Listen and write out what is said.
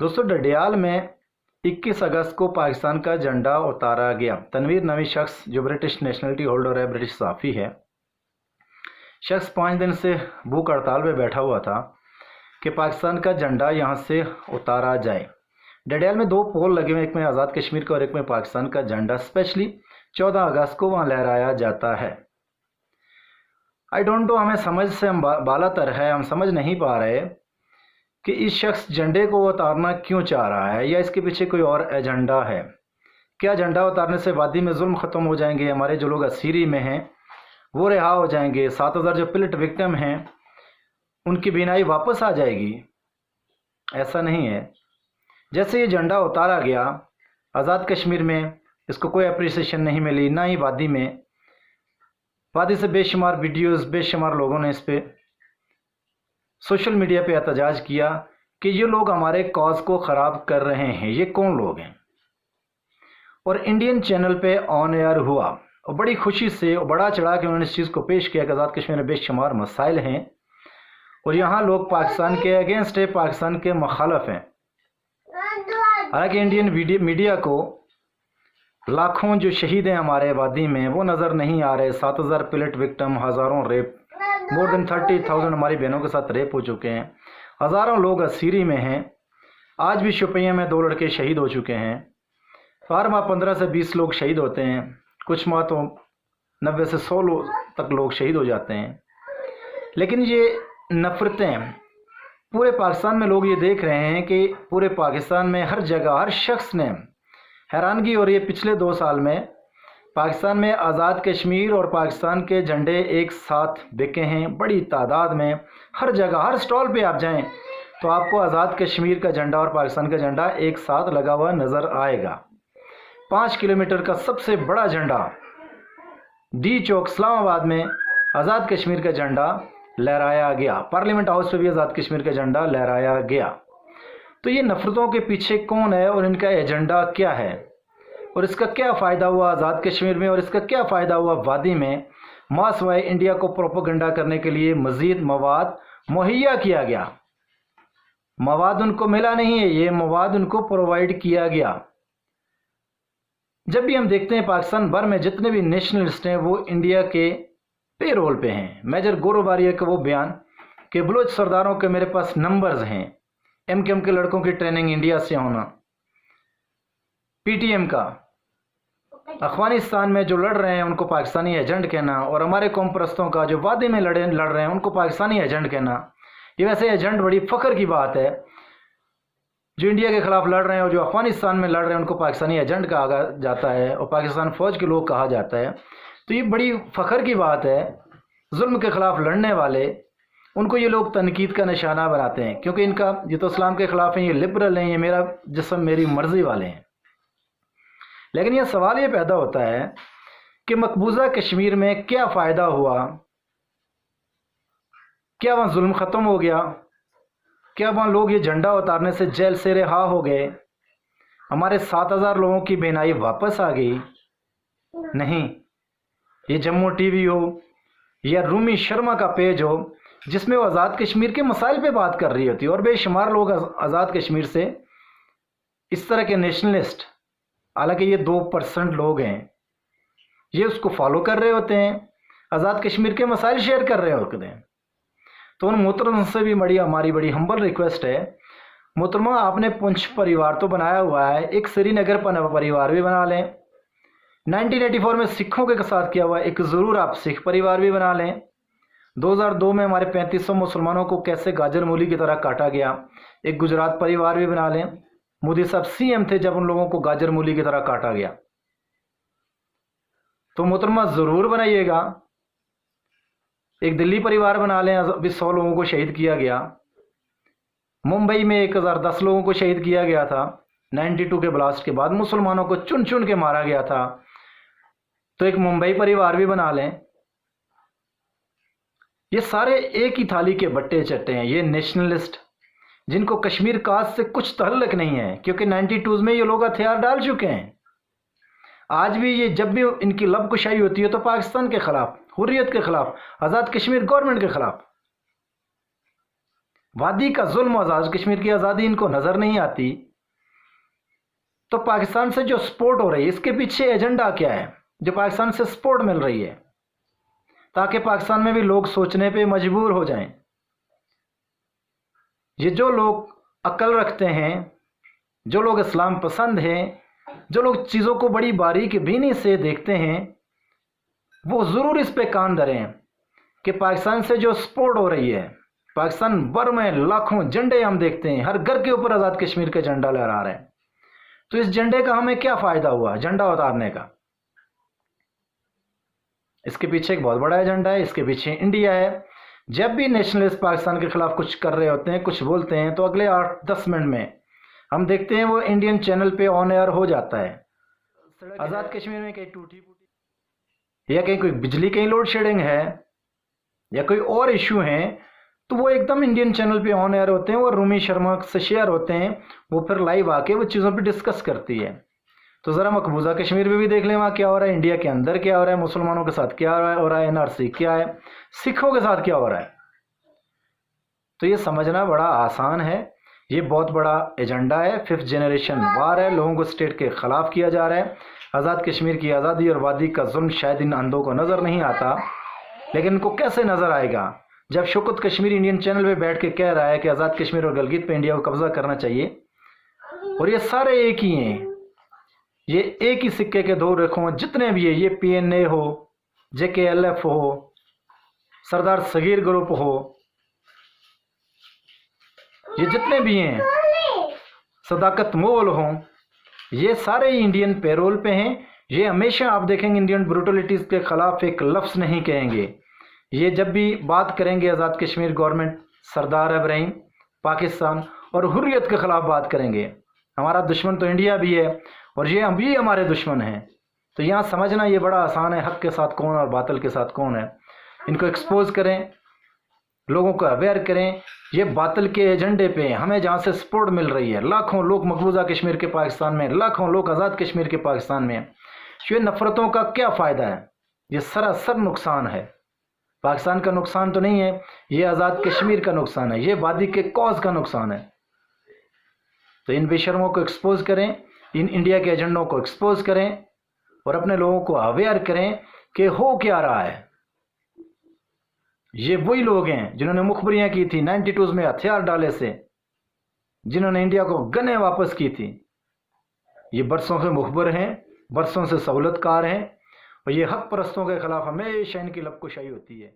दोस्तों, डडियाल में 21 अगस्त को पाकिस्तान का झंडा उतारा गया। तनवीर नामी शख्स जो ब्रिटिश नेशनलिटी होल्डर है, ब्रिटिश सहाफ़ी है, शख्स 5 दिन से भूख हड़ताल पे बैठा हुआ था कि पाकिस्तान का झंडा यहाँ से उतारा जाए। डडियाल में 2 पोल लगे हुए, एक में आज़ाद कश्मीर का और एक में पाकिस्तान का झंडा स्पेशली 14 अगस्त को वहाँ लहराया जाता है। आई डोंट नो, हमें समझ से हम बालातर है, हम समझ नहीं पा रहे कि इस शख्स झंडे को उतारना क्यों चाह रहा है, या इसके पीछे कोई और एजेंडा है। क्या झंडा उतारने से वादी में जुल्म ख़त्म हो जाएंगे, हमारे जो लोग असीरी में हैं वो रिहा हो जाएंगे, 7000 जो पिलट विक्टिम हैं उनकी बीनाई वापस आ जाएगी? ऐसा नहीं है। जैसे ये झंडा उतारा गया आज़ाद कश्मीर में, इसको कोई अप्रिसिएशन नहीं मिली, ना ही वादी में। वादी से बेशुमार वीडियोस, बेशुमार लोगों ने इस पर सोशल मीडिया पे एहतजाज किया कि ये लोग हमारे कॉज को ख़राब कर रहे हैं, ये कौन लोग हैं। और इंडियन चैनल पे ऑन एयर हुआ और बड़ी खुशी से और बड़ा चढ़ा के उन्होंने इस चीज़ को पेश किया कि आज़ाद कश्मीर में बेशुमार मसाइल हैं और यहाँ लोग पाकिस्तान के अगेंस्ट है, पाकिस्तान के मुखालफ हैं। हालांकि इंडियन मीडिया को लाखों जो शहीद हैं हमारे आबादी में वो नज़र नहीं आ रहे। 7000 पिलट विक्टिम, हज़ारों रेप, मोर देन 30,000 हमारी बहनों के साथ रेप हो चुके हैं, हज़ारों लोग असीरी में हैं। आज भी शोपियां में 2 लड़के शहीद हो चुके हैं। हर माह 15 से 20 लोग शहीद होते हैं, कुछ माह तो 90 से 100 तक लोग शहीद हो जाते हैं। लेकिन ये नफ़रतें पूरे पाकिस्तान में, लोग ये देख रहे हैं कि पूरे पाकिस्तान में हर जगह हर शख्स ने हैरानगी हो रही है। पिछले 2 साल में पाकिस्तान में आज़ाद कश्मीर और पाकिस्तान के झंडे एक साथ बिके हैं बड़ी तादाद में। हर जगह हर स्टॉल पे आप जाएं तो आपको आज़ाद कश्मीर का झंडा और पाकिस्तान का झंडा एक साथ लगा हुआ नज़र आएगा। 5 किलोमीटर का सबसे बड़ा झंडा डी चौक इस्लामाबाद में आज़ाद कश्मीर का झंडा लहराया गया। पार्लियामेंट हाउस पे भी आज़ाद कश्मीर का झंडा लहराया गया। तो ये नफ़रतों के पीछे कौन है और इनका एजेंडा क्या है और इसका क्या फ़ायदा हुआ आज़ाद कश्मीर में और इसका क्या फ़ायदा हुआ वादी में? मास वाई इंडिया को प्रोपेगेंडा करने के लिए मज़ीद मवाद मुहैया किया गया। मवाद उनको मिला नहीं है, ये मवाद उनको प्रोवाइड किया गया। जब भी हम देखते हैं पाकिस्तान भर में जितने भी नेशनलिस्ट हैं वो इंडिया के पेरोल पे हैं। मेजर गौरव बारिया का वो बयान कि बलोच सरदारों के मेरे पास नंबर्स हैं, एमकेएम के लड़कों की ट्रेनिंग इंडिया से होना, पीटीएम का अफगानिस्तान में जो लड़ रहे हैं उनको पाकिस्तानी एजेंट कहना, और हमारे कौम परस्तों का जो वादे में लड़ रहे हैं उनको पाकिस्तानी एजेंट कहना। ये वैसे एजेंट बड़ी फ़ख्र की बात है। जो इंडिया के ख़िलाफ़ लड़ रहे हैं और जो अफगानिस्तान में लड़ रहे हैं उनको पाकिस्तानी एजेंट कहा जाता है और पाकिस्तान फ़ौज के लोग कहा जाता है। तो ये बड़ी फ़ख्र की बात है। जुल्म के ख़िलाफ़ लड़ने वाले उनको ये लोग तनकीद का निशाना बनाते हैं, क्योंकि इनका ये तो इस्लाम के ख़िलाफ़ हैं, ये लिबरल हैं, ये मेरा जिस्म मेरी मर्ज़ी वाले हैं। लेकिन यह सवाल ये पैदा होता है कि मकबूजा कश्मीर में क्या फ़ायदा हुआ? क्या वहाँ जुल्म ख़त्म हो गया? क्या वहाँ लोग ये झंडा उतारने से जेल से रिहा हो गए? हमारे 7000 लोगों की बेनाई वापस आ गई? नहीं। ये जम्मू टीवी हो या रूमी शर्मा का पेज हो जिसमें वो आज़ाद कश्मीर के मसाइल पे बात कर रही होती है, और बेशुमार लोग आज़ाद कश्मीर से इस तरह के नेशनलिस्ट, हालांकि ये 2% लोग हैं, ये उसको फॉलो कर रहे होते हैं, आज़ाद कश्मीर के मसाइल शेयर कर रहे होते हैं। तो उन मोहतरम से भी हमारी बड़ी हम्बल रिक्वेस्ट है, मोहतरमा आपने पुंछ परिवार तो बनाया हुआ है, एक श्रीनगर परिवार भी बना लें। 1984 में सिखों के साथ किया हुआ एक ज़रूर आप सिख परिवार भी बना लें। 2002 में हमारे 3500 मुसलमानों को कैसे गाजर मूली की तरह काटा गया, एक गुजरात परिवार भी बना लें। मोदी साहब सीएम थे जब उन लोगों को गाजर मूली की तरह काटा गया। तो मोहतरमा ज़रूर बनाइएगा। एक दिल्ली परिवार बना लें, अभी 100 लोगों को शहीद किया गया। मुंबई में 1010 लोगों को शहीद किया गया था 92 के ब्लास्ट के बाद, मुसलमानों को चुन चुन के मारा गया था। तो एक मुंबई परिवार भी बना लें। ये सारे एक ही थाली के बट्टे चट्टे हैं, ये नेशनलिस्ट जिनको कश्मीर काज से कुछ तल्लक नहीं है, क्योंकि 92 में ये लोग हथियार डाल चुके हैं। आज भी ये जब भी इनकी लब कुशाई होती है तो पाकिस्तान के ख़िलाफ़, हुर्रियत के ख़िलाफ़, आज़ाद कश्मीर गवर्नमेंट के ख़िलाफ़। وادی کا ظلم، آزاد کشمیر کی آزادی ان کو نظر نہیں آتی، تو پاکستان سے جو سپورٹ ہو رہی ہے اس کے پیچھے ایجنڈا کیا ہے جو پاکستان سے سپورٹ مل رہی ہے؟ تاکہ پاکستان میں بھی لوگ سوچنے پہ مجبور ہو جائیں۔ یہ جو لوگ عقل رکھتے ہیں، جو لوگ اسلام پسند ہیں، جو لوگ چیزوں کو بڑی باریک بینی سے دیکھتے ہیں، وہ ضرور اس پہ کان دھریں کہ پاکستان سے جو سپورٹ ہو رہی ہے، پاکستان بھر میں لاکھوں جھنڈے ہم دیکھتے ہیں، ہر گھر کے اوپر آزاد کشمیر کا جھنڈا لہرا رہے ہیں، تو اس جھنڈے کا ہمیں کیا فائدہ ہوا جھنڈا اتارنے کا؟ اس کے پیچھے ایک بہت بڑا ایجنڈا ہے، اس کے پیچھے انڈیا ہے۔ جب بھی نیشنلسٹ پاکستان کے خلاف کچھ کر رہے ہوتے ہیں، کچھ بولتے ہیں، تو اگلے 8-10 منٹ میں ہم دیکھتے ہیں وہ انڈین چینل پہ آن ایئر ہو جاتا ہے۔ آزاد کشمیر میں کہیں ٹوٹی پوٹی یا کہیں کوئی بجلی کہیں لوڈ شیڈنگ ہے یا کوئی اور ایشو ہیں، تو وہ ایک دم انڈین چینل پہ آن ایئر ہوتے ہیں، وہ رومی شرما سے شیئر ہوتے ہیں، وہ پھر لائیو آ کے وہ چیزوں پہ ڈسکس کرتی ہے۔ تو ذرا مقبوضہ کشمیر پہ بھی دیکھ لیں وہاں کیا ہو رہا ہے، انڈیا کے اندر کیا ہو رہا ہے، مسلمانوں کے ساتھ کیا ہو رہا ہے، NRC کیا ہے، سکھوں کے ساتھ کیا ہو رہا ہے۔ تو یہ سمجھنا بڑا آسان ہے، یہ بہت بڑا ایجنڈا ہے، 5th جنریشن وار ہے، لوگوں کو اسٹیٹ کے خلاف کیا جا رہا ہے۔ آزاد کشمیر کی آزادی اور وادی کا ظلم شاید ان اندھوں کو نظر نہیں آتا، لیکن ان کو کیسے نظر آئے گا جب شوکت کشمیر انڈین چینل پہ بیٹھ کے کہہ رہا ہے کہ آزاد کشمیر اور گلگت پہ انڈیا کو قبضہ کرنا چاہیے، اور یہ سارے ایک ہی ہیں، یہ ایک ہی سکے کے دو رخوں، جتنے بھی ہیں، یہ PNA ہو، JKLF ہو، سردار صغیر گروپ ہو، یہ جتنے بھی ہیں، صداقت مول ہوں، یہ سارے انڈین پیرول پہ ہیں۔ یہ ہمیشہ آپ دیکھیں گے انڈین بروٹلٹیز کے خلاف ایک لفظ نہیں کہیں گے۔ یہ جب بھی بات کریں گے آزاد کشمیر گورنمنٹ، سردار ابراہیم، پاکستان اور حریت کے خلاف بات کریں گے۔ ہمارا دشمن تو انڈیا بھی ہے اور یہ بھی ہمارے دشمن ہیں۔ تو یہاں سمجھنا یہ بڑا آسان ہے، حق کے ساتھ کون اور باطل کے ساتھ کون ہے۔ ان کو ایکسپوز کریں، لوگوں کو اویئر کریں۔ یہ باطل کے ایجنڈے پہ ہمیں جہاں سے سپورٹ مل رہی ہے، لاکھوں لوگ مقبوضہ کشمیر کے پاکستان میں، لاکھوں لوگ آزاد کشمیر کے پاکستان میں، یہ نفرتوں کا کیا فائدہ ہے؟ یہ سراسر نقصان ہے۔ پاکستان کا نقصان تو نہیں ہے، یہ آزاد کشمیر کا نقصان ہے، یہ وادی کے کاز کا نقصان ہے۔ تو ان بے شرموں کو ایکسپوز کریں، ان انڈیا کے ایجنڈوں کو ایکسپوز کریں اور اپنے لوگوں کو اویئر کریں کہ ہو کیا رہا ہے۔ یہ وہی لوگ ہیں جنہوں نے مخبریاں کی تھی 92 میں ہتھیار ڈالے سے، جنہوں نے انڈیا کو گنیں واپس کی تھی۔ یہ برسوں سے مخبر ہیں، برسوں سے سہولت کار ہیں، اور یہ حق پرستوں کے خلاف ہمیشہ ان کی لب کشائی ہوتی ہے۔